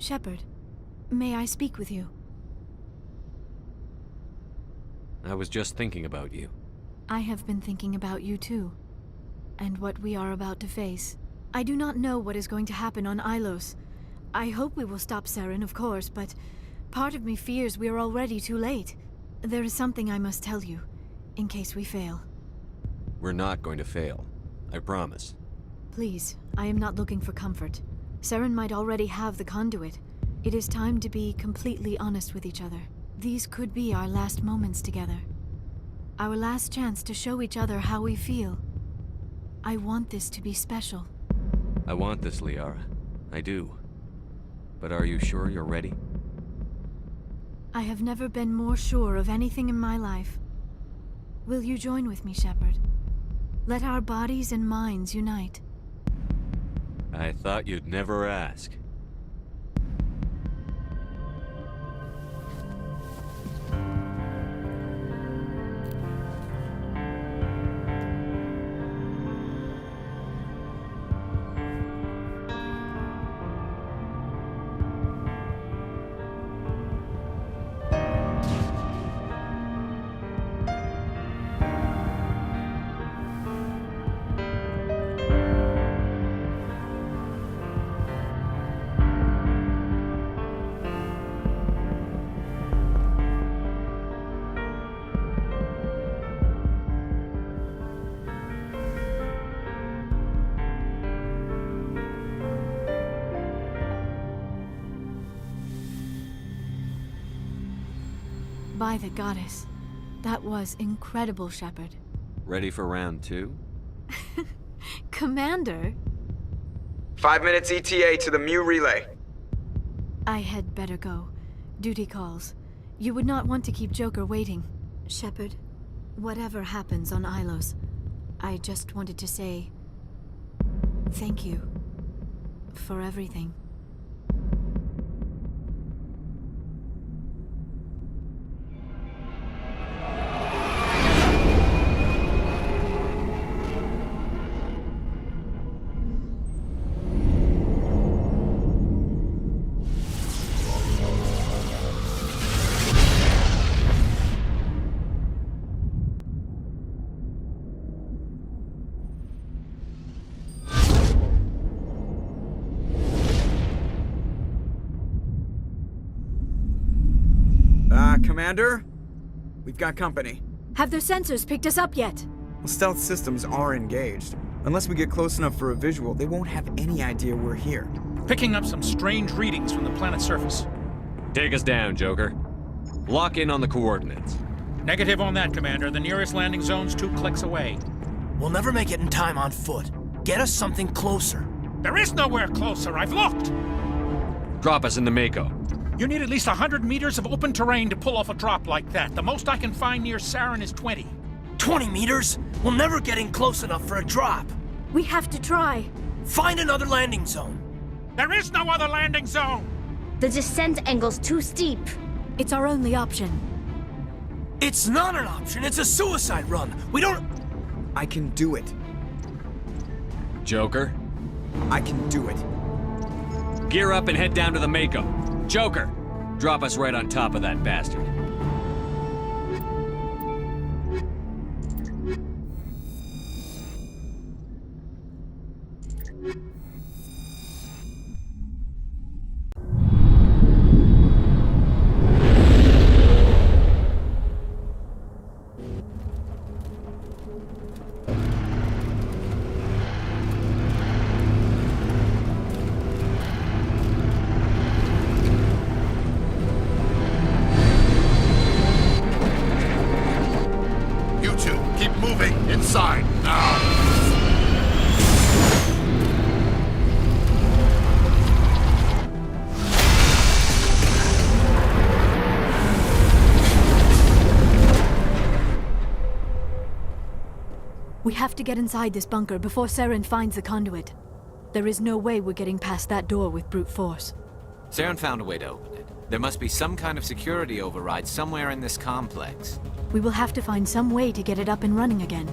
Shepard, may I speak with you? I was just thinking about you. I have been thinking about you too, and what we are about to face. I do not know what is going to happen on Ilos. I hope we will stop Saren, of course, but part of me fears we are already too late. There is something I must tell you, in case we fail. We're not going to fail. I promise. Please, I am not looking for comfort. Saren might already have the conduit. It is time to be completely honest with each other. These could be our last moments together. Our last chance to show each other how we feel. I want this to be special. I want this, Liara. I do. But are you sure you're ready? I have never been more sure of anything in my life. Will you join with me, Shepard? Let our bodies and minds unite. I thought you'd never ask. By the goddess. That was incredible, Shepard. Ready for round 2? Commander? 5 minutes ETA to the Mu relay. I had better go. Duty calls. You would not want to keep Joker waiting. Shepard, whatever happens on Ilos, I just wanted to say thank you for everything. Commander? We've got company. Have their sensors picked us up yet? Well, stealth systems are engaged. Unless we get close enough for a visual, they won't have any idea we're here. Picking up some strange readings from the planet's surface. Take us down, Joker. Lock in on the coordinates. Negative on that, Commander. The nearest landing zone's 2 clicks away. We'll never make it in time on foot. Get us something closer. There is nowhere closer. I've looked. Drop us in the Mako. You need at least 100 meters of open terrain to pull off a drop like that. The most I can find near Saren is 20. 20 meters? We'll never get in close enough for a drop. We have to try. Find another landing zone. There is no other landing zone! The descent angle's too steep. It's our only option. It's not an option. It's a suicide run. We don't... I can do it. Joker, I can do it. gear up and head down to the Mako. Joker, drop us right on top of that bastard. Inside, now! We have to get inside this bunker before Saren finds the conduit. There is no way we're getting past that door with brute force. Saren found a way to open it. There must be some kind of security override somewhere in this complex. We will have to find some way to get it up and running again.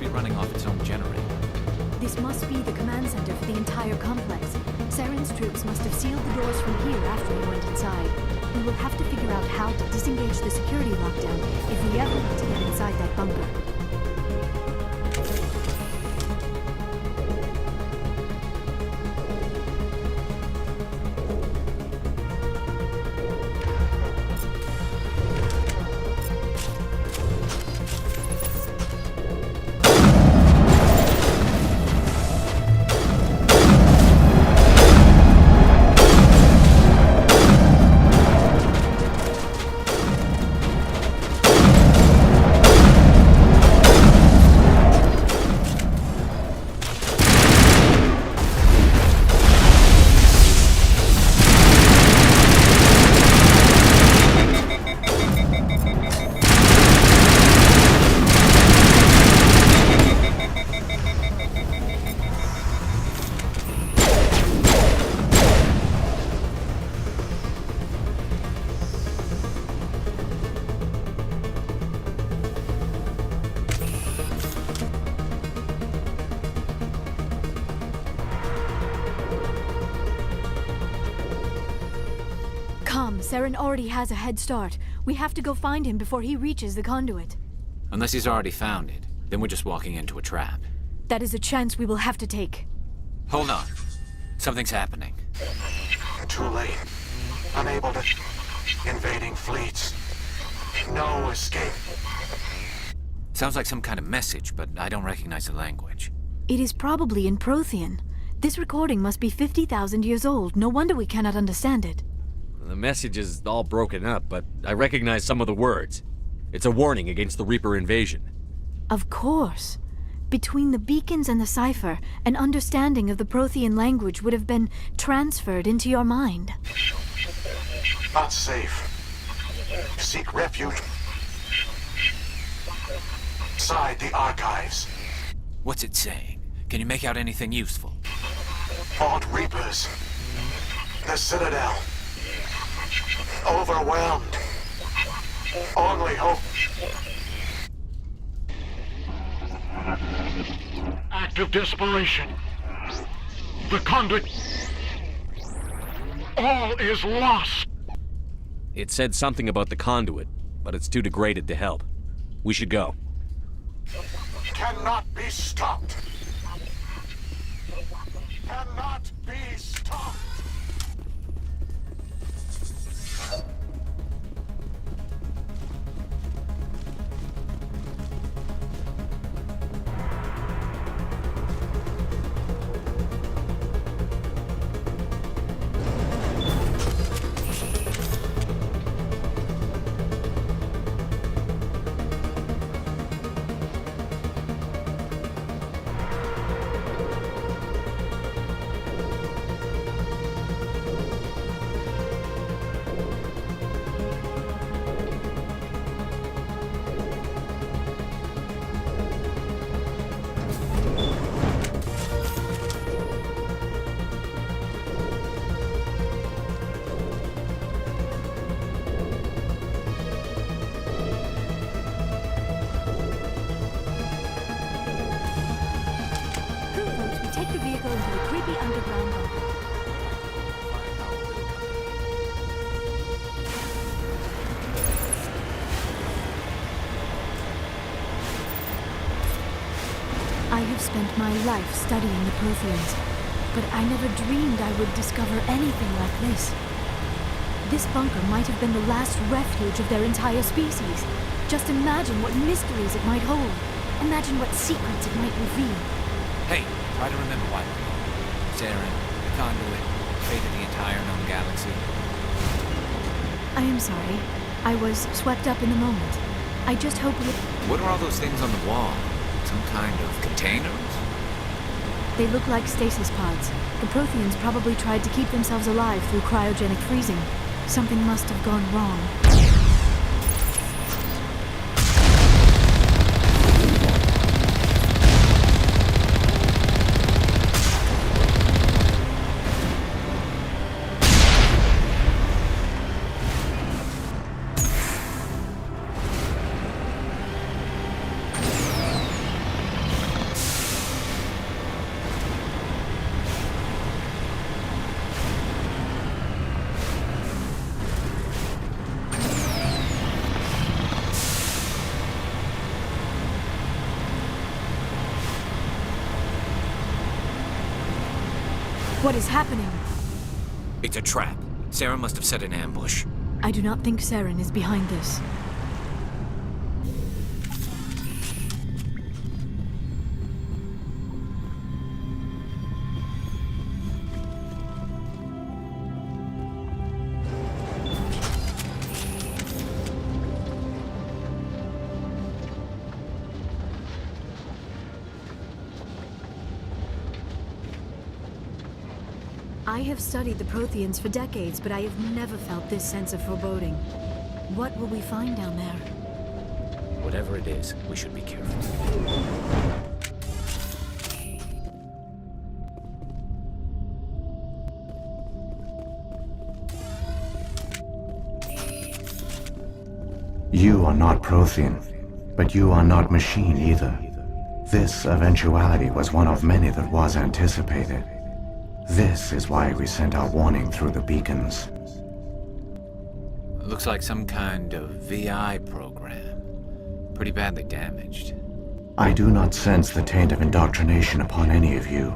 be running off its own generator. This must be the command center for the entire complex. Saren's troops must have sealed the doors from here after he went inside. We will have to figure out how to disengage the security lockdown if we ever want to get inside that bunker. Saren already has a head start. We have to go find him before he reaches the conduit. Unless he's already found it, then we're just walking into a trap. That is a chance we will have to take. Hold on. Something's happening. Too late. Unable to... Invading fleets. No escape. Sounds like some kind of message, but I don't recognize the language. It is probably in Prothean. This recording must be 50,000 years old. No wonder we cannot understand it. The message is all broken up, but I recognize some of the words. It's a warning against the Reaper invasion. Of course. Between the beacons and the cipher, an understanding of the Prothean language would have been transferred into your mind. Not safe. Seek refuge. Inside the archives. What's it saying? Can you make out anything useful? Fought Reapers. The Citadel. Overwhelmed. Only hope. Act of desperation. The conduit. All is lost. It said something about the conduit, but it's too degraded to help. We should go. Cannot be stopped. Cannot be stopped. I have spent my life studying the Protheans, but I never dreamed I would discover anything like this. This bunker might have been the last refuge of their entire species. Just imagine what mysteries it might hold. Imagine what secrets it might reveal. Hey, try to remember why we're here. Saren, the conduit, fate of the entire known galaxy. I am sorry. I was swept up in the moment. I just hope we... What are all those things on the wall? Some kind of containers? They look like stasis pods. The Protheans probably tried to keep themselves alive through cryogenic freezing. Something must have gone wrong. What is happening? It's a trap. Sarah must have set an ambush. I do not think Saren is behind this. I have studied the Protheans for decades, but I have never felt this sense of foreboding. What will we find down there? Whatever it is, we should be careful. You are not Prothean, but you are not machine either. This eventuality was one of many that was anticipated. This is why we sent our warning through the beacons. Looks like some kind of VI program. Pretty badly damaged. I do not sense the taint of indoctrination upon any of you,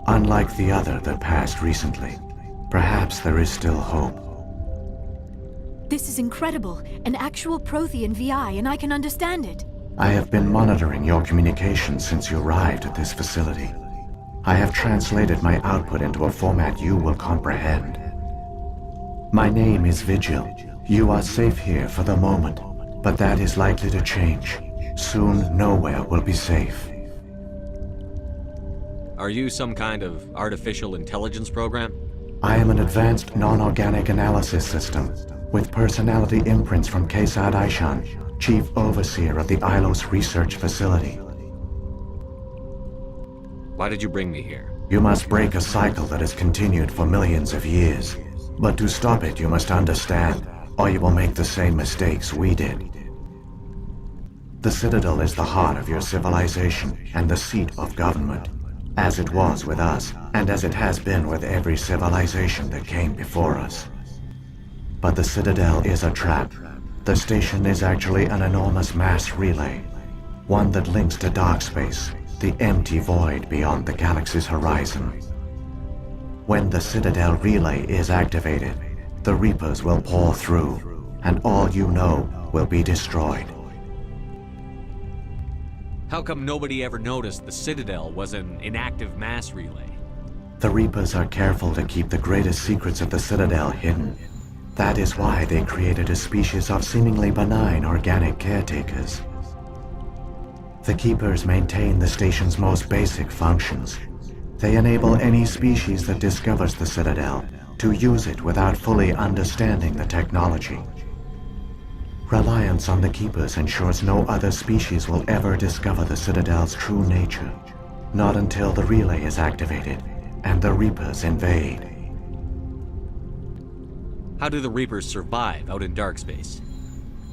unlike the other that passed recently. Perhaps there is still hope. This is incredible. An actual Prothean VI, and I can understand it. I have been monitoring your communications since you arrived at this facility. I have translated my output into a format you will comprehend. My name is Vigil. You are safe here for the moment, but that is likely to change. Soon, nowhere will be safe. Are you some kind of artificial intelligence program? I am an advanced non-organic analysis system, with personality imprints from Kesad Aishan, Chief Overseer of the Ilos Research Facility. Why did you bring me here? You must break a cycle that has continued for millions of years. But to stop it, you must understand, or you will make the same mistakes we did. The Citadel is the heart of your civilization and the seat of government, as it was with us, and as it has been with every civilization that came before us. But the Citadel is a trap. The station is actually an enormous mass relay, one that links to dark space, the empty void beyond the galaxy's horizon. When the Citadel relay is activated, the Reapers will pour through, and all you know will be destroyed. How come nobody ever noticed the Citadel was an inactive mass relay? The Reapers are careful to keep the greatest secrets of the Citadel hidden. That is why they created a species of seemingly benign organic caretakers. The Keepers maintain the station's most basic functions. They enable any species that discovers the Citadel to use it without fully understanding the technology. Reliance on the Keepers ensures no other species will ever discover the Citadel's true nature, not until the relay is activated and the Reapers invade. How do the Reapers survive out in dark space?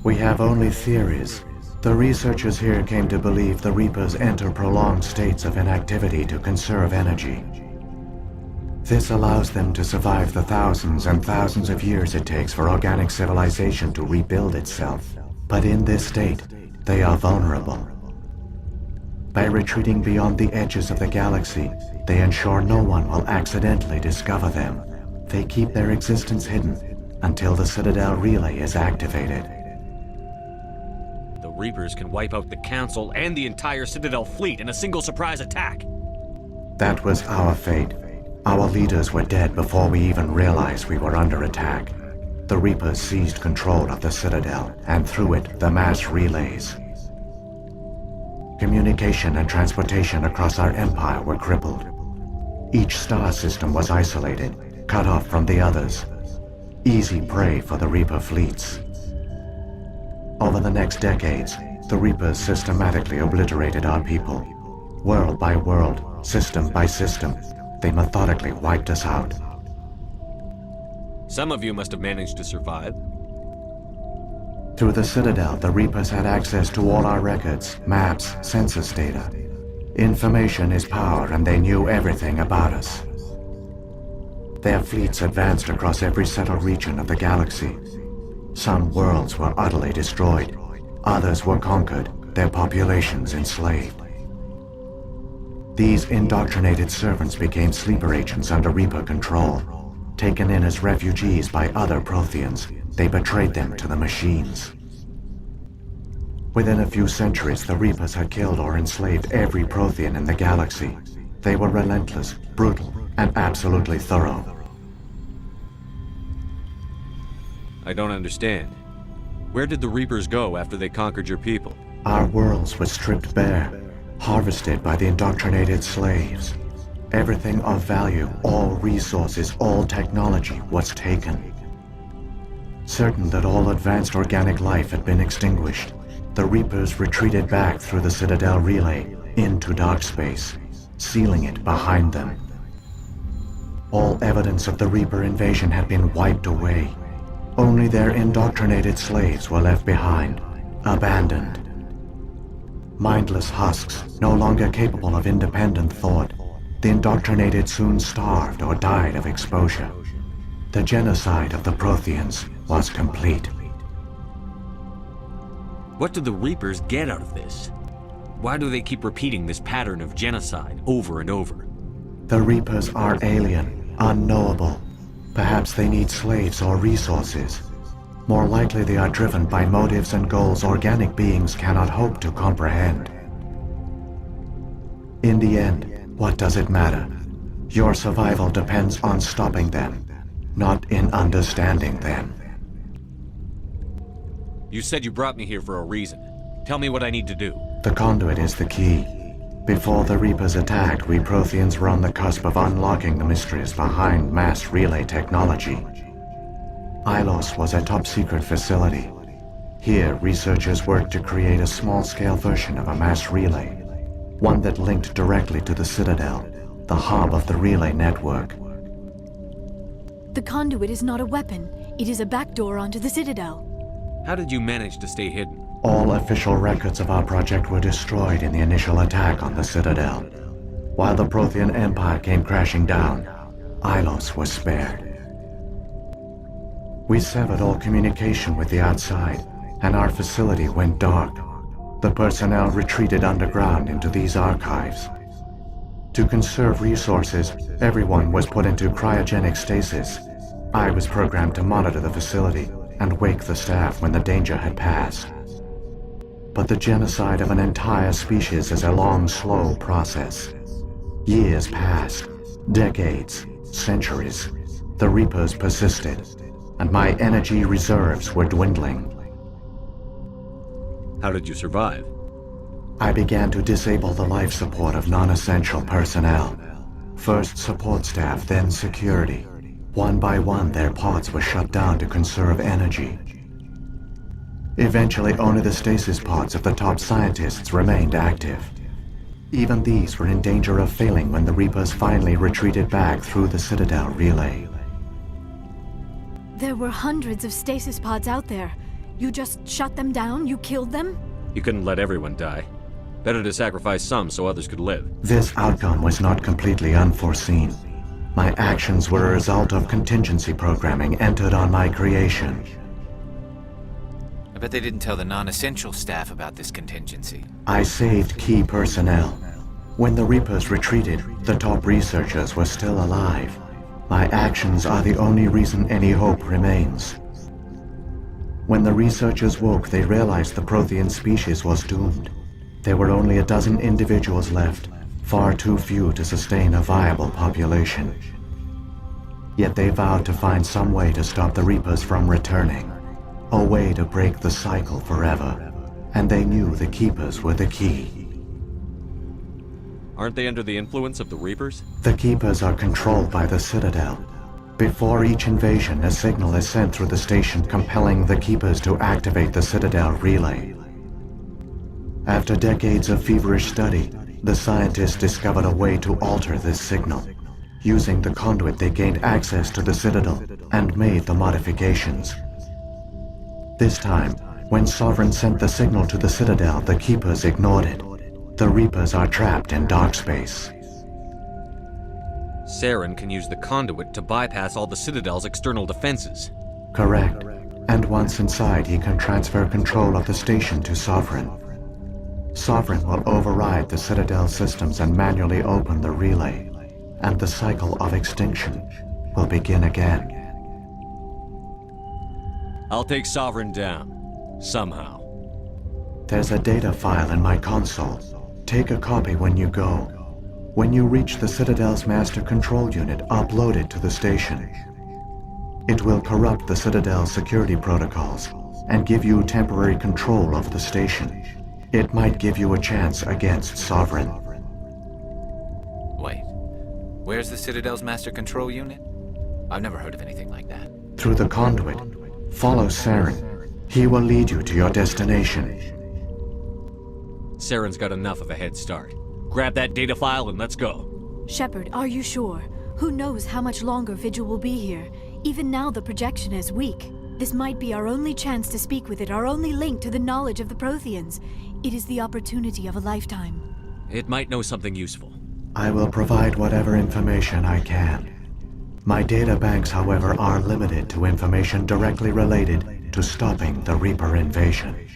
We have only theories. The researchers here came to believe the Reapers enter prolonged states of inactivity to conserve energy. This allows them to survive the thousands and thousands of years it takes for organic civilization to rebuild itself. But in this state, they are vulnerable. By retreating beyond the edges of the galaxy, they ensure no one will accidentally discover them. They keep their existence hidden until the Citadel relay is activated. The Reapers can wipe out the Council and the entire Citadel fleet in a single surprise attack. That was our fate. Our leaders were dead before we even realized we were under attack. The Reapers seized control of the Citadel, and through it, the mass relays. Communication and transportation across our empire were crippled. Each star system was isolated, cut off from the others. Easy prey for the Reaper fleets. Over the next decades, the Reapers systematically obliterated our people. World by world, system by system, they methodically wiped us out. Some of you must have managed to survive. Through the Citadel, the Reapers had access to all our records, maps, census data. Information is power, and they knew everything about us. Their fleets advanced across every settled region of the galaxy. Some worlds were utterly destroyed. Others were conquered, their populations enslaved. These indoctrinated servants became sleeper agents under Reaper control. Taken in as refugees by other Protheans, they betrayed them to the machines. Within a few centuries, the Reapers had killed or enslaved every Prothean in the galaxy. They were relentless, brutal, and absolutely thorough. I don't understand. Where did the Reapers go after they conquered your people? Our worlds were stripped bare, harvested by the indoctrinated slaves. Everything of value, all resources, all technology was taken. Certain that all advanced organic life had been extinguished, the Reapers retreated back through the Citadel relay into dark space, sealing it behind them. All evidence of the Reaper invasion had been wiped away. Only their indoctrinated slaves were left behind, abandoned. Mindless husks, no longer capable of independent thought, the indoctrinated soon starved or died of exposure. The genocide of the Protheans was complete. What do the Reapers get out of this? Why do they keep repeating this pattern of genocide over and over? The Reapers are alien, unknowable. Perhaps they need slaves or resources. More likely they are driven by motives and goals organic beings cannot hope to comprehend. In the end, what does it matter? Your survival depends on stopping them, not in understanding them. You said you brought me here for a reason. Tell me what I need to do. The conduit is the key. Before the Reapers attacked, we Protheans were on the cusp of unlocking the mysteries behind mass relay technology. Ilos was a top-secret facility. Here, researchers worked to create a small-scale version of a mass relay, one that linked directly to the Citadel, the hub of the relay network. The conduit is not a weapon. It is a backdoor onto the Citadel. How did you manage to stay hidden? All official records of our project were destroyed in the initial attack on the Citadel. While the Prothean Empire came crashing down, Ilos was spared. We severed all communication with the outside, and our facility went dark. The personnel retreated underground into these archives. To conserve resources, everyone was put into cryogenic stasis. I was programmed to monitor the facility and wake the staff when the danger had passed. But the genocide of an entire species is a long, slow process. Years passed, decades, centuries. The Reapers persisted, and my energy reserves were dwindling. How did you survive? I began to disable the life support of non-essential personnel. First support staff, then security. One by one, their pods were shut down to conserve energy. Eventually, only the stasis pods of the top scientists remained active. Even these were in danger of failing when the Reapers finally retreated back through the Citadel relay. There were hundreds of stasis pods out there. You just shut them down? You killed them? You couldn't let everyone die. Better to sacrifice some so others could live. This outcome was not completely unforeseen. My actions were a result of contingency programming entered on my creation. I bet they didn't tell the non-essential staff about this contingency. I saved key personnel. When the Reapers retreated, the top researchers were still alive. My actions are the only reason any hope remains. When the researchers woke, they realized the Prothean species was doomed. There were only a dozen individuals left, far too few to sustain a viable population. Yet they vowed to find some way to stop the Reapers from returning, a way to break the cycle forever, and they knew the Keepers were the key. Aren't they under the influence of the Reapers? The Keepers are controlled by the Citadel. Before each invasion, a signal is sent through the station compelling the Keepers to activate the Citadel relay. After decades of feverish study, the scientists discovered a way to alter this signal. Using the conduit, they gained access to the Citadel and made the modifications. This time, when Sovereign sent the signal to the Citadel, the Keepers ignored it. The Reapers are trapped in dark space. Saren can use the conduit to bypass all the Citadel's external defenses. Correct. And once inside, he can transfer control of the station to Sovereign. Sovereign will override the Citadel systems and manually open the relay, and the cycle of extinction will begin again. I'll take Sovereign down. Somehow. There's a data file in my console. Take a copy when you go. When you reach the Citadel's master control unit, upload it to the station. It will corrupt the Citadel's security protocols and give you temporary control of the station. It might give you a chance against Sovereign. Wait. Where's the Citadel's master control unit? I've never heard of anything like that. Through the conduit, follow Saren. He will lead you to your destination. Saren's got enough of a head start. Grab that data file and let's go. Shepard, are you sure? Who knows how much longer Vigil will be here? Even now the projection is weak. This might be our only chance to speak with it, our only link to the knowledge of the Protheans. It is the opportunity of a lifetime. It might know something useful. I will provide whatever information I can. My data banks, however, are limited to information directly related to stopping the Reaper invasion.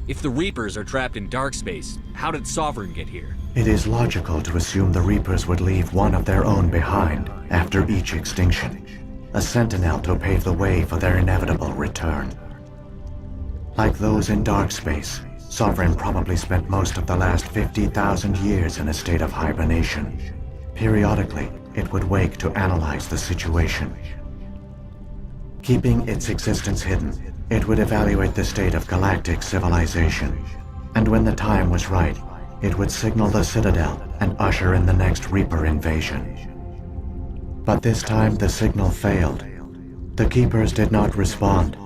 If the Reapers are trapped in dark space, how did Sovereign get here? It is logical to assume the Reapers would leave one of their own behind after each extinction. A sentinel to pave the way for their inevitable return. Like those in dark space, Sovereign probably spent most of the last 50,000 years in a state of hibernation. Periodically, it would wake to analyze the situation. Keeping its existence hidden, it would evaluate the state of galactic civilization. And when the time was right, it would signal the Citadel and usher in the next Reaper invasion. But this time the signal failed. The Keepers did not respond.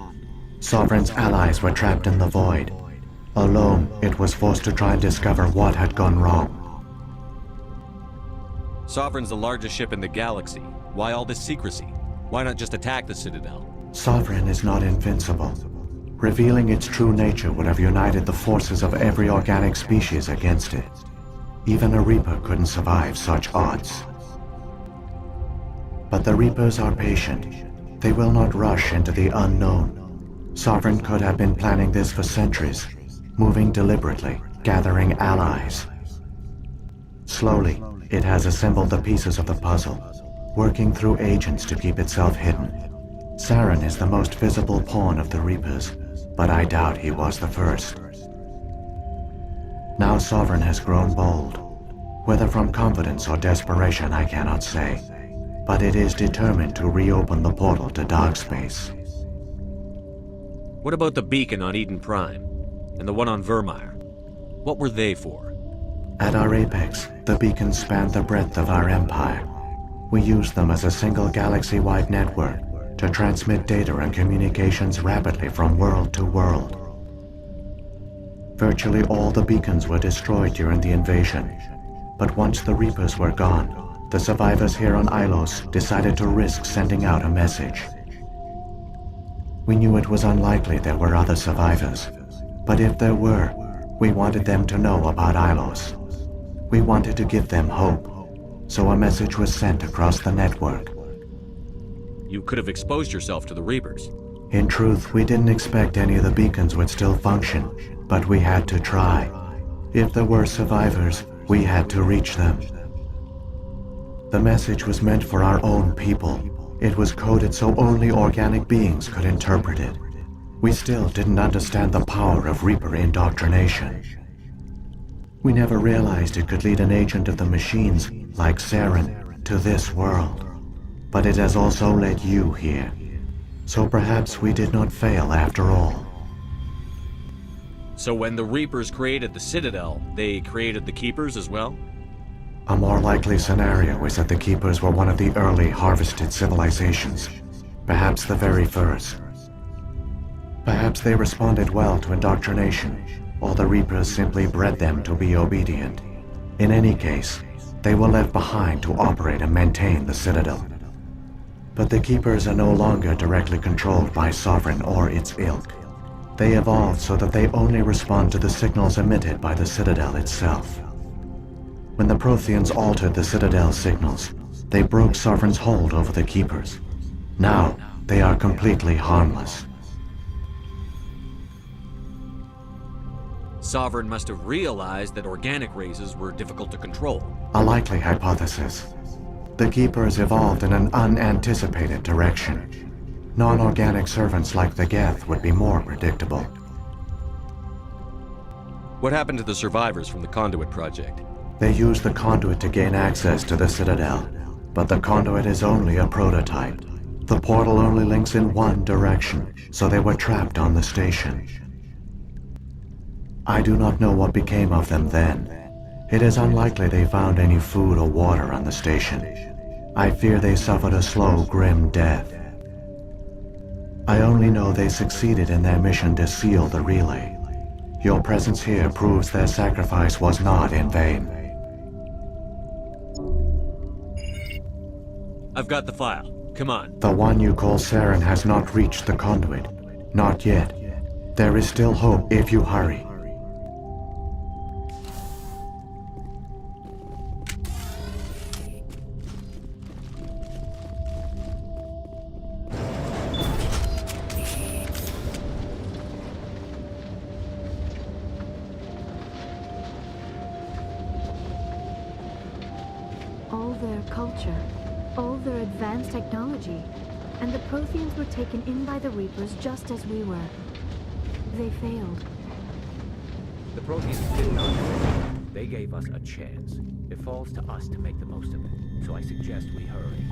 Sovereign's allies were trapped in the void. Alone, it was forced to try and discover what had gone wrong. Sovereign's the largest ship in the galaxy. Why all this secrecy? Why not just attack the Citadel? Sovereign is not invincible. Revealing its true nature would have united the forces of every organic species against it. Even a Reaper couldn't survive such odds. But the Reapers are patient. They will not rush into the unknown. Sovereign could have been planning this for centuries, moving deliberately, gathering allies. Slowly, it has assembled the pieces of the puzzle, working through agents to keep itself hidden. Saren is the most visible pawn of the Reapers, but I doubt he was the first. Now Sovereign has grown bold. Whether from confidence or desperation, I cannot say. But it is determined to reopen the portal to dark space. What about the beacon on Eden Prime? And the one on Vermeer? What were they for? At our apex, the beacons spanned the breadth of our empire. We used them as a single galaxy-wide network to transmit data and communications rapidly from world to world. Virtually all the beacons were destroyed during the invasion, but once the Reapers were gone, the survivors here on Ilos decided to risk sending out a message. We knew it was unlikely there were other survivors, but if there were, we wanted them to know about Ilos. We wanted to give them hope, so a message was sent across the network. You could have exposed yourself to the Reapers. In truth, we didn't expect any of the beacons would still function, but we had to try. If there were survivors, we had to reach them. The message was meant for our own people. It was coded so only organic beings could interpret it. We still didn't understand the power of Reaper indoctrination. We never realized it could lead an agent of the machines, like Saren, to this world. But it has also led you here. So perhaps we did not fail after all. So when the Reapers created the Citadel, they created the Keepers as well? A more likely scenario is that the Keepers were one of the early harvested civilizations, perhaps the very first. Perhaps they responded well to indoctrination, or the Reapers simply bred them to be obedient. In any case, they were left behind to operate and maintain the Citadel. But the Keepers are no longer directly controlled by Sovereign or its ilk. They evolved so that they only respond to the signals emitted by the Citadel itself. When the Protheans altered the Citadel's signals, they broke Sovereign's hold over the Keepers. Now, they are completely harmless. Sovereign must have realized that organic races were difficult to control. A likely hypothesis. The Keepers evolved in an unanticipated direction. Non-organic servants like the Geth would be more predictable. What happened to the survivors from the Conduit project? They used the conduit to gain access to the Citadel, but the conduit is only a prototype. The portal only links in one direction, so they were trapped on the station. I do not know what became of them then. It is unlikely they found any food or water on the station. I fear they suffered a slow, grim death. I only know they succeeded in their mission to seal the relay. Your presence here proves their sacrifice was not in vain. I've got the file. Come on. The one you call Saren has not reached the conduit. Not yet. There is still hope if you hurry. All their culture, all their advanced technology, and the Protheans were taken in by the Reapers just as we were. They failed. The Protheans did not fail. They gave us a chance. It falls to us to make the most of it, so I suggest we hurry.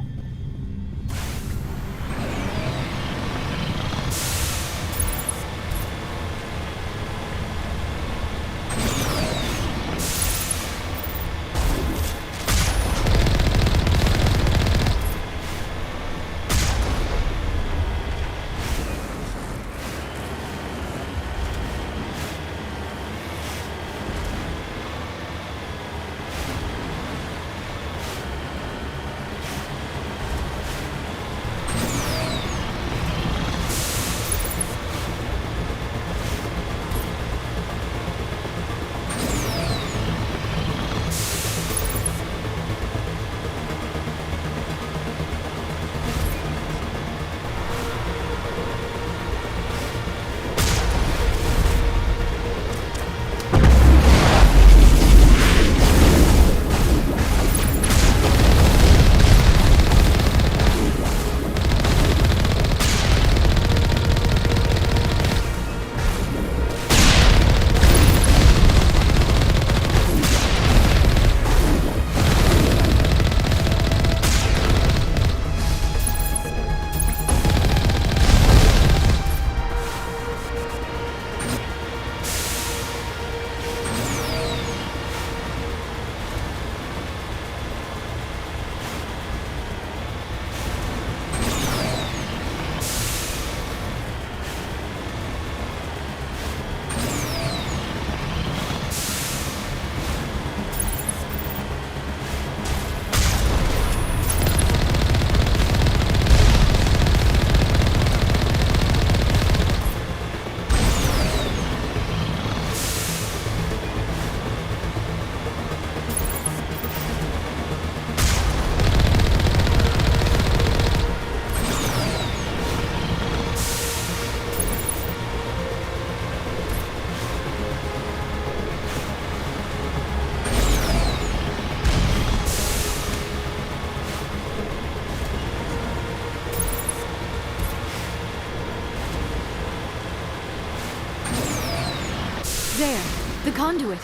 There, the conduit.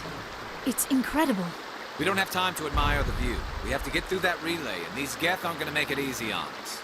It's incredible. We don't have time to admire the view. We have to get through that relay, and these Geth aren't gonna make it easy on us.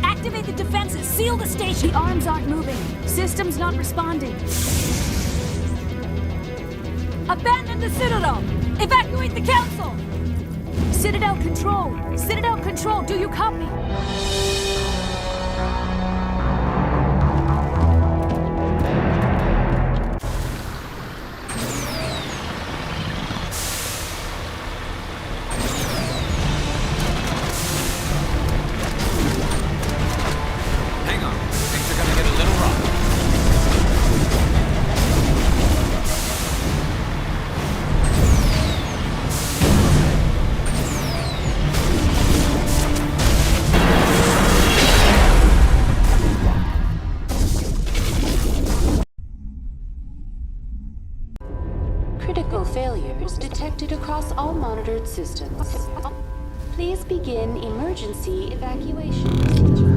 Activate the defenses! Seal the station! The arms aren't moving. Systems not responding. Abandon the Citadel! Evacuate the council! Citadel Control! Citadel Control, do you copy? Hang on. Things are gonna get a little rough. Critical failures detected across all monitored systems. Please begin emergency evacuation procedure.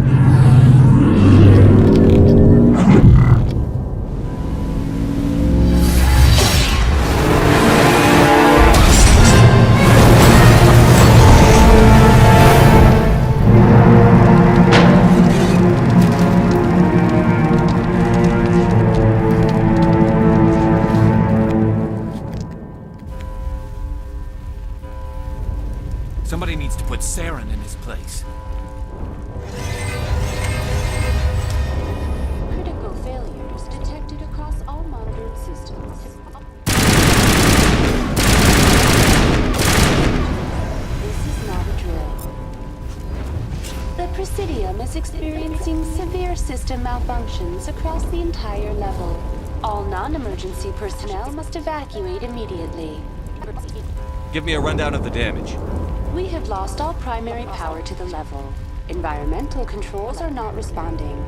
Somebody needs to put Saren in his place. Critical failures detected across all monitored systems. This is not a drill. The Presidium is experiencing severe system malfunctions across the entire level. All non-emergency personnel must evacuate immediately. Give me a rundown of the damage. We have lost all primary power to the level. Environmental controls are not responding.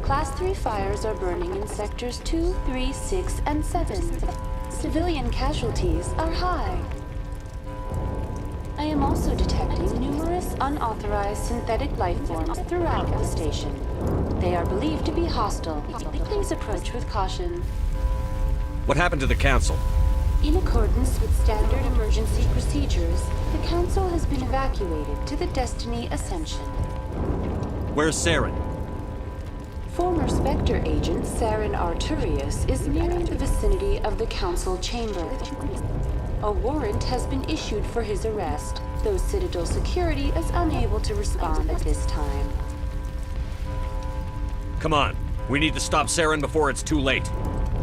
Class 3 fires are burning in sectors 2, 3, 6, and 7. Civilian casualties are high. I am also detecting numerous unauthorized synthetic life forms throughout the station. They are believed to be hostile. Please approach with caution. What happened to the council? In accordance with standard emergency procedures, the Council has been evacuated to the Destiny Ascension. Where's Saren? Former Spectre agent Saren Arturius is nearing the vicinity of the Council chamber. A warrant has been issued for his arrest, though Citadel security is unable to respond at this time. Come on. We need to stop Saren before it's too late.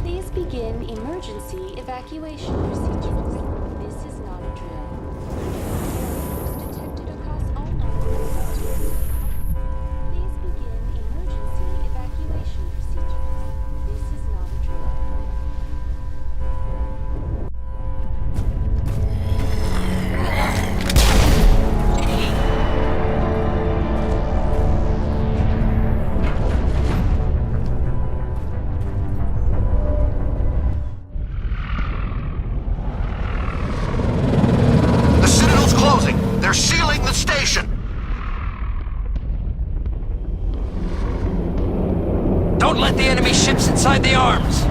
Please begin emergency evacuation procedures. This is not a drill. Failures detected across all monitored systems. Please begin emergency evacuation procedures. This is not a drill. They're sealing the station! Don't let the enemy ships inside the arms!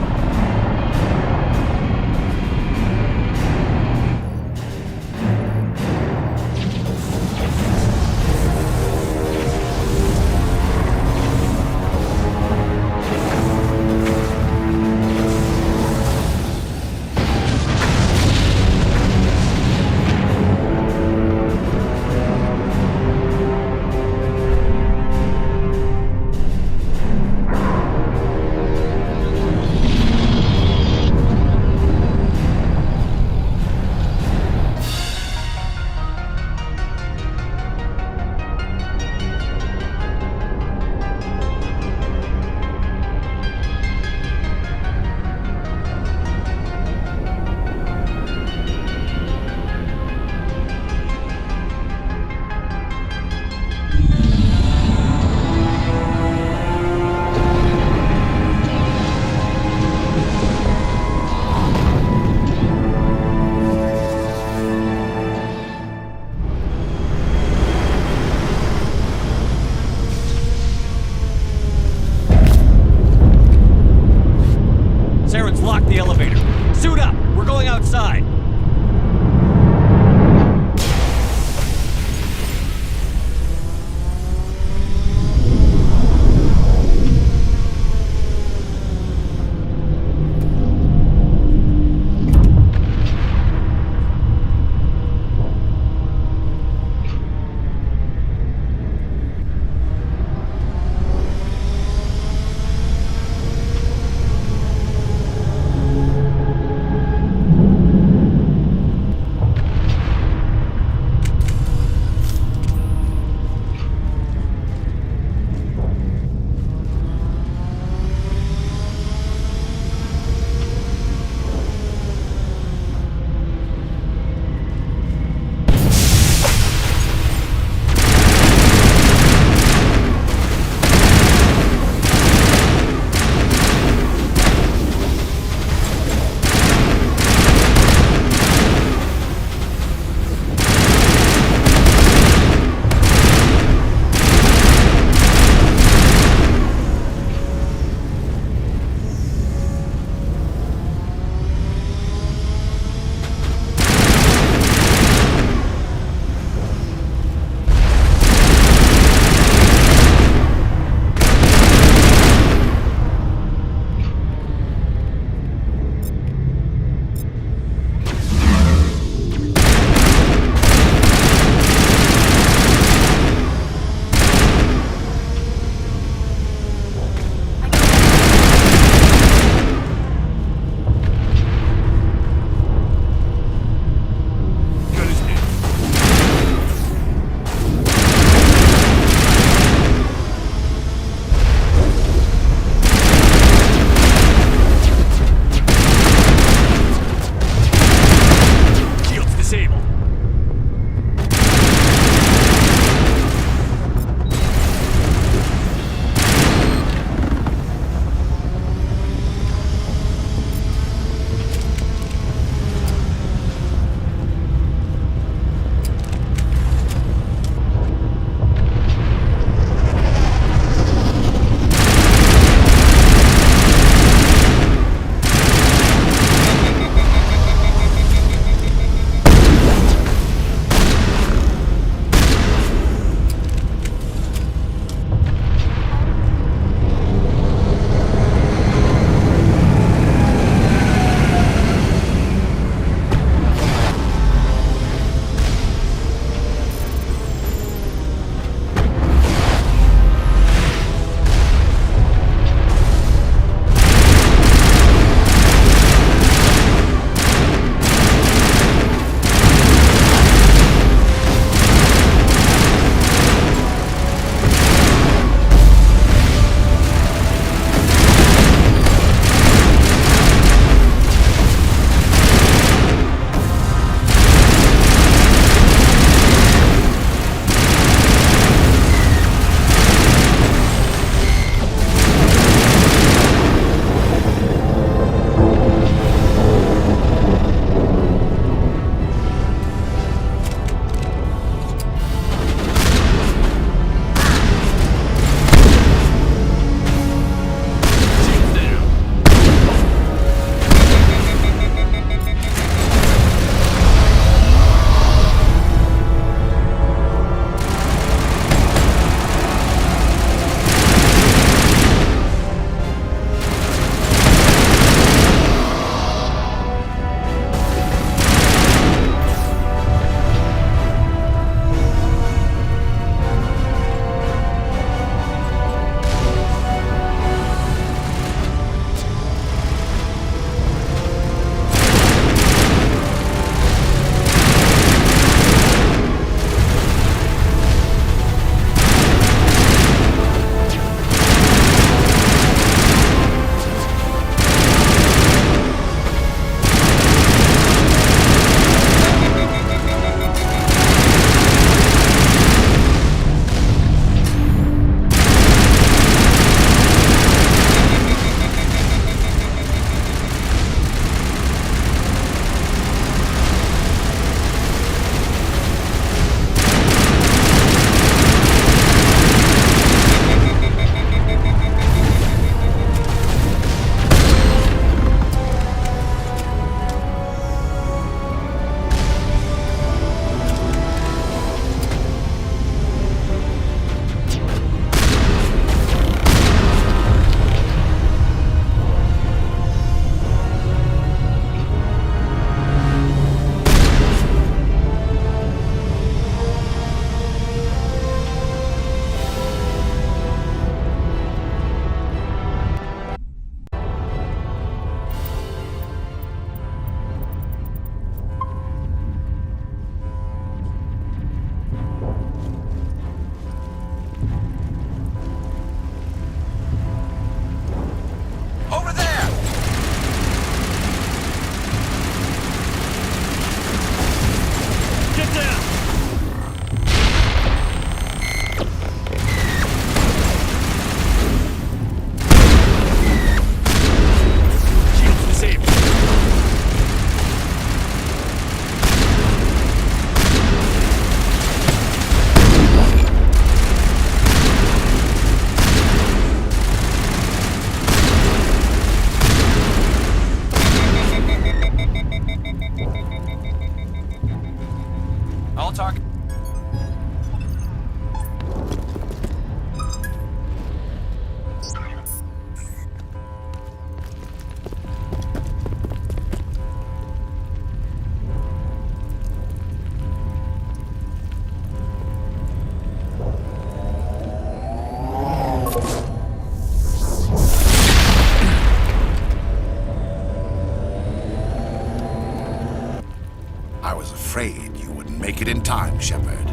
time, Shepard.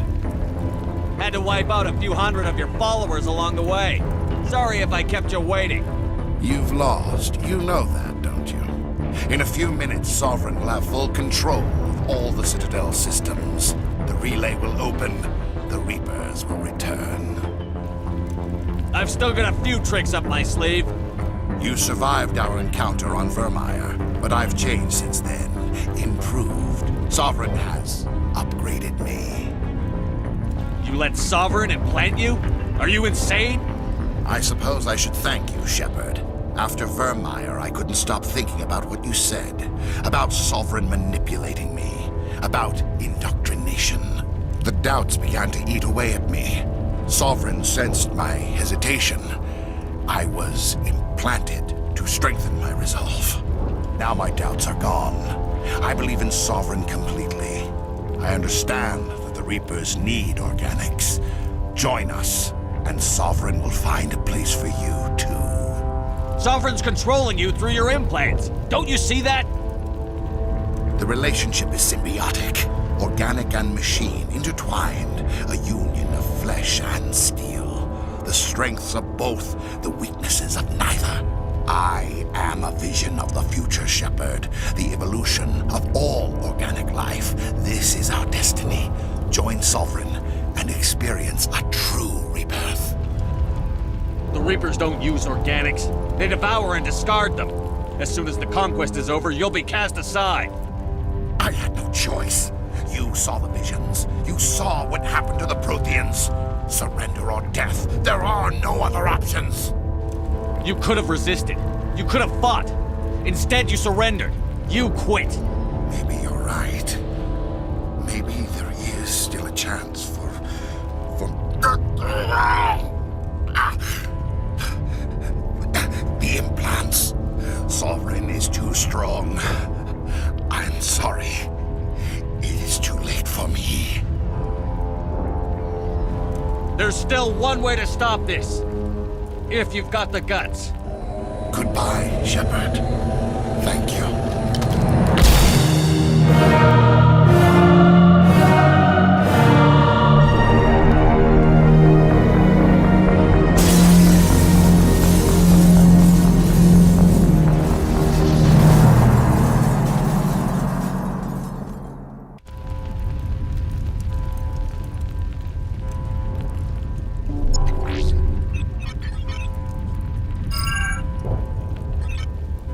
Had to wipe out a few hundred of your followers along the way. Sorry if I kept you waiting. You've lost. You know that, don't you? In a few minutes, Sovereign will have full control of all the Citadel systems. The relay will open. The Reapers will return. I've still got a few tricks up my sleeve. You survived our encounter on Vermeer, but I've changed since then. Improved. Sovereign has upgraded me. You let Sovereign implant you? Are you insane? I suppose I should thank you, Shepard. After Vermeer, I couldn't stop thinking about what you said. About Sovereign manipulating me. About indoctrination. The doubts began to eat away at me. Sovereign sensed my hesitation. I was implanted to strengthen my resolve. Now my doubts are gone. I believe in Sovereign completely. I understand that the Reapers need organics. Join us, and Sovereign will find a place for you, too. Sovereign's controlling you through your implants. Don't you see that? The relationship is symbiotic. Organic and machine intertwined. A union of flesh and steel. The strengths of both, the weaknesses of neither. I am a vision of the future, Shepard. The evolution of all organic life. This is our destiny. Join Sovereign and experience a true rebirth. The Reapers don't use organics. They devour and discard them. As soon as the conquest is over, you'll be cast aside. I had no choice. You saw the visions. You saw what happened to the Protheans. Surrender or death. There are no other options. You could have resisted. You could have fought. Instead, you surrendered. You quit. Maybe you're right. Maybe there is still a chance for... The implants. Sovereign is too strong. I'm sorry. It is too late for me. There's still one way to stop this. If you've got the guts. Goodbye, Shepard. Thank you.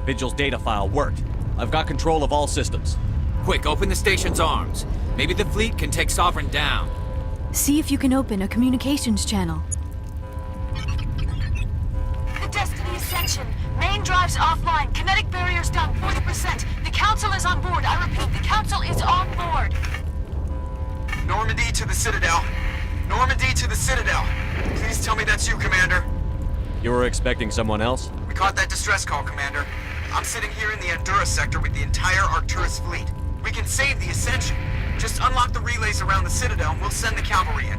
Vigil's data file worked. I've got control of all systems. Quick, open the station's arms. Maybe the fleet can take Sovereign down. See if you can open a communications channel. The Destiny Ascension. Main drives offline. Kinetic barriers down 40%. The Council is on board. I repeat, the Council is on board. Normandy to the Citadel. Normandy to the Citadel. Please tell me that's you, Commander. You were expecting someone else? We caught that distress call, Commander. I'm sitting here in the Andurra sector with the entire Arcturus fleet. We can save the Ascension. Just unlock the relays around the Citadel and we'll send the cavalry in.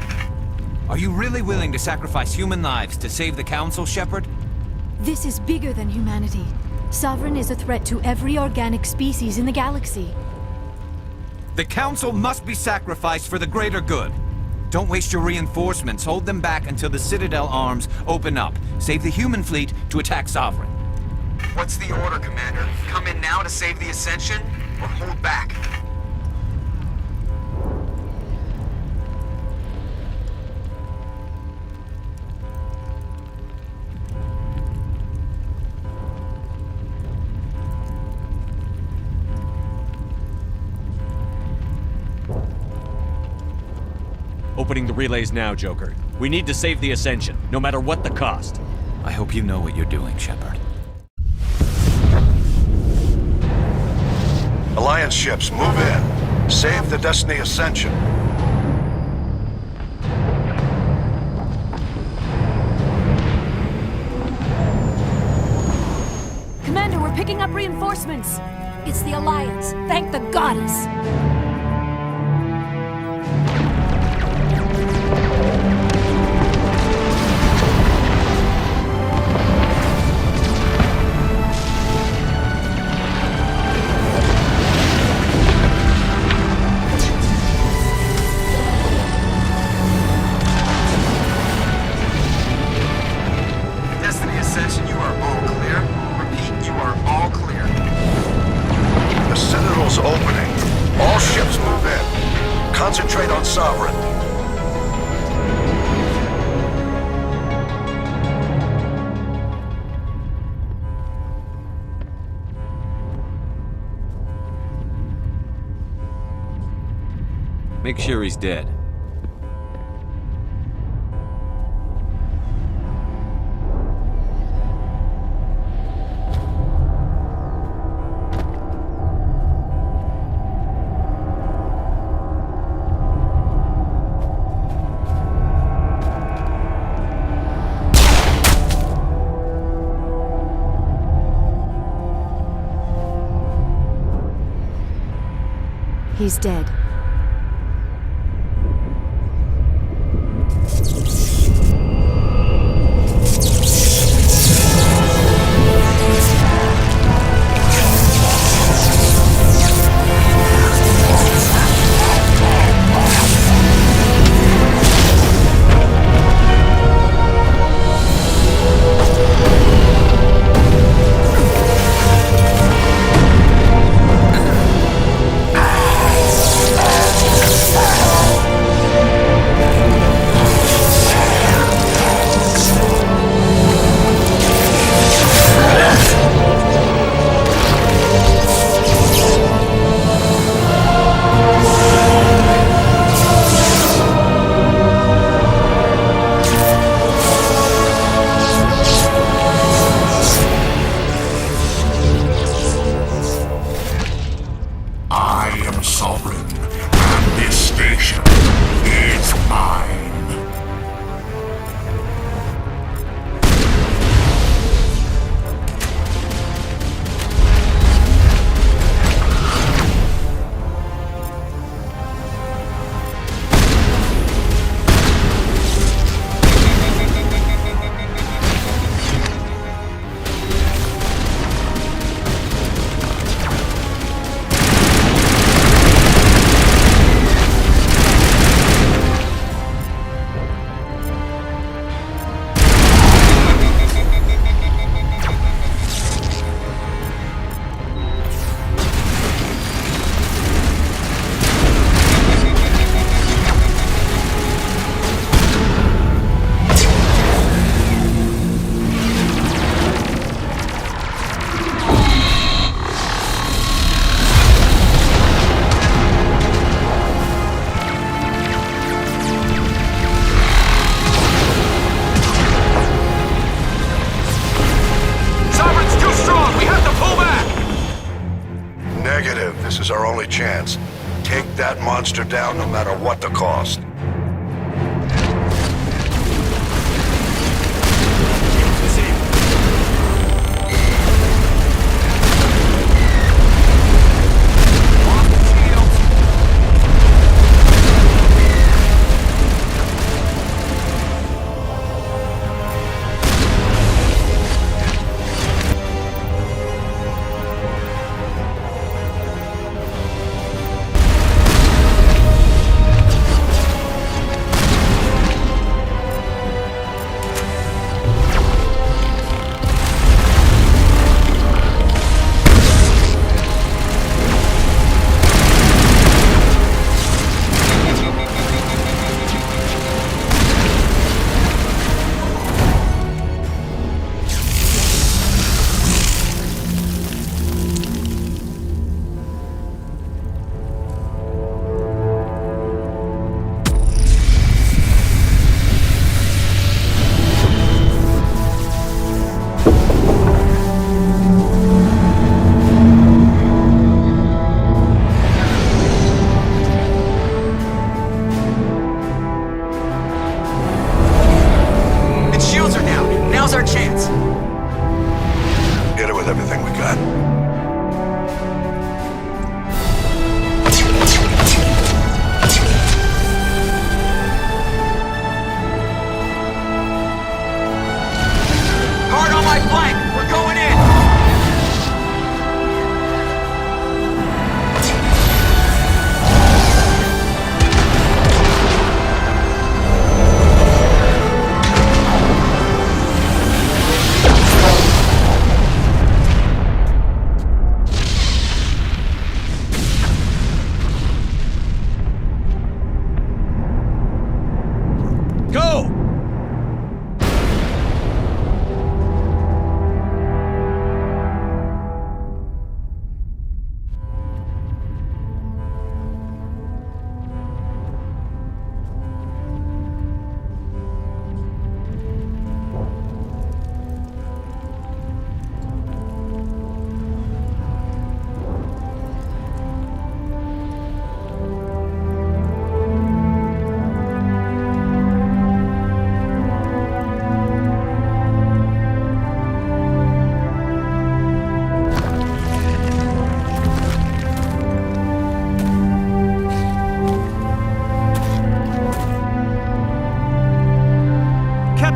Are you really willing to sacrifice human lives to save the Council, Shepard? This is bigger than humanity. Sovereign is a threat to every organic species in the galaxy. The Council must be sacrificed for the greater good. Don't waste your reinforcements. Hold them back until the Citadel arms open up. Save the human fleet to attack Sovereign. What's the order, Commander? Come in now to save the Ascension, or hold back? Opening the relays now, Joker. We need to save the Ascension, no matter what the cost. I hope you know what you're doing, Shepard. Alliance ships, move in. Save the Destiny Ascension. Commander, we're picking up reinforcements. It's the Alliance. Thank the goddess. sure he's dead. He's dead. This is our only chance. Take that monster down no matter what the cost.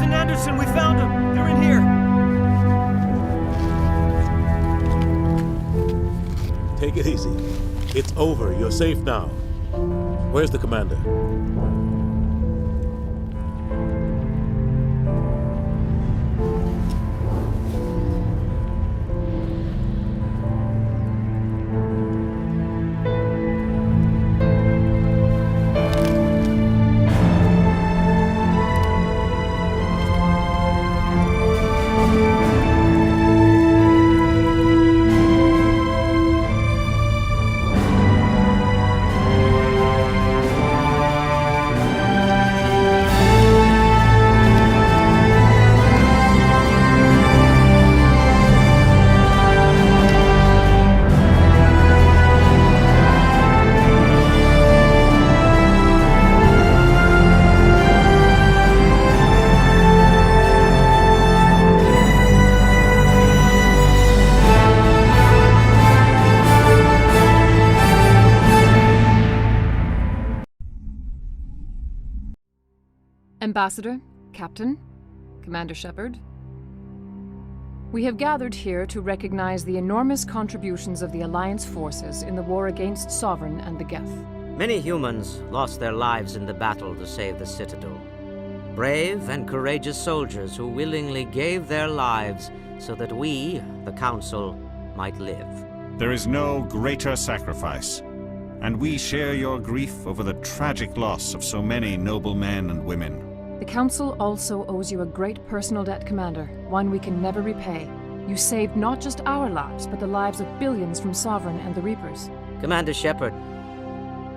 Captain Anderson, we found them. They're in here. Take it easy. It's over. You're safe now. Where's the commander? Ambassador, Captain, Commander Shepard. We have gathered here to recognize the enormous contributions of the Alliance forces in the war against Sovereign and the Geth. Many humans lost their lives in the battle to save the Citadel. Brave and courageous soldiers who willingly gave their lives so that we, the Council, might live. There is no greater sacrifice, and we share your grief over the tragic loss of so many noble men and women. The Council also owes you a great personal debt, Commander, one we can never repay. You saved not just our lives, but the lives of billions from Sovereign and the Reapers. Commander Shepard,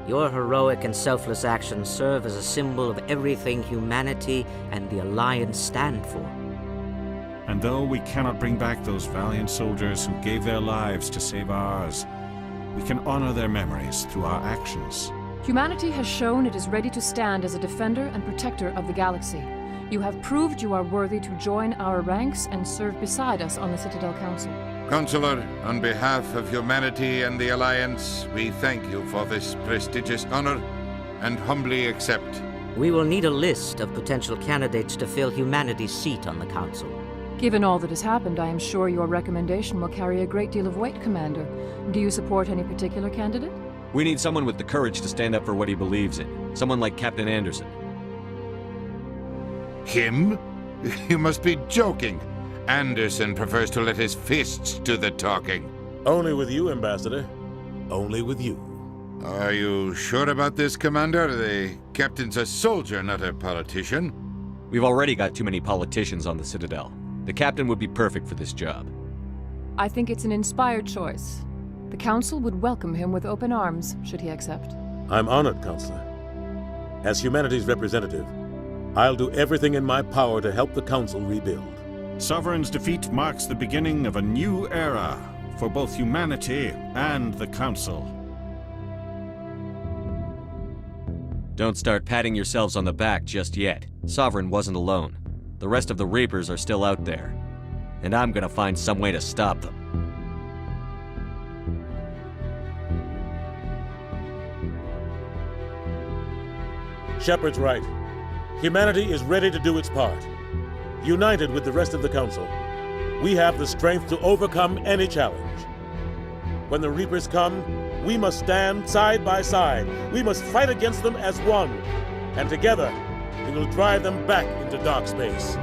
your heroic and selfless actions serve as a symbol of everything humanity and the Alliance stand for. And though we cannot bring back those valiant soldiers who gave their lives to save ours, we can honor their memories through our actions. Humanity has shown it is ready to stand as a defender and protector of the galaxy. You have proved you are worthy to join our ranks and serve beside us on the Citadel Council. Counselor, on behalf of humanity and the Alliance, we thank you for this prestigious honor and humbly accept. We will need a list of potential candidates to fill humanity's seat on the Council. Given all that has happened, I am sure your recommendation will carry a great deal of weight, Commander. Do you support any particular candidate? We need someone with the courage to stand up for what he believes in. Someone like Captain Anderson. Him? You must be joking. Anderson prefers to let his fists do the talking. Only with you, Ambassador. Only with you. Are you sure about this, Commander? The captain's a soldier, not a politician. We've already got too many politicians on the Citadel. The captain would be perfect for this job. I think it's an inspired choice. The Council would welcome him with open arms, should he accept. I'm honored, Counselor. As humanity's representative, I'll do everything in my power to help the Council rebuild. Sovereign's defeat marks the beginning of a new era for both humanity and the Council. Don't start patting yourselves on the back just yet. Sovereign wasn't alone. The rest of the Reapers are still out there. And I'm gonna find some way to stop them. Shepard's right. Humanity is ready to do its part. United with the rest of the Council, we have the strength to overcome any challenge. When the Reapers come, we must stand side by side. We must fight against them as one. And together, we will drive them back into dark space.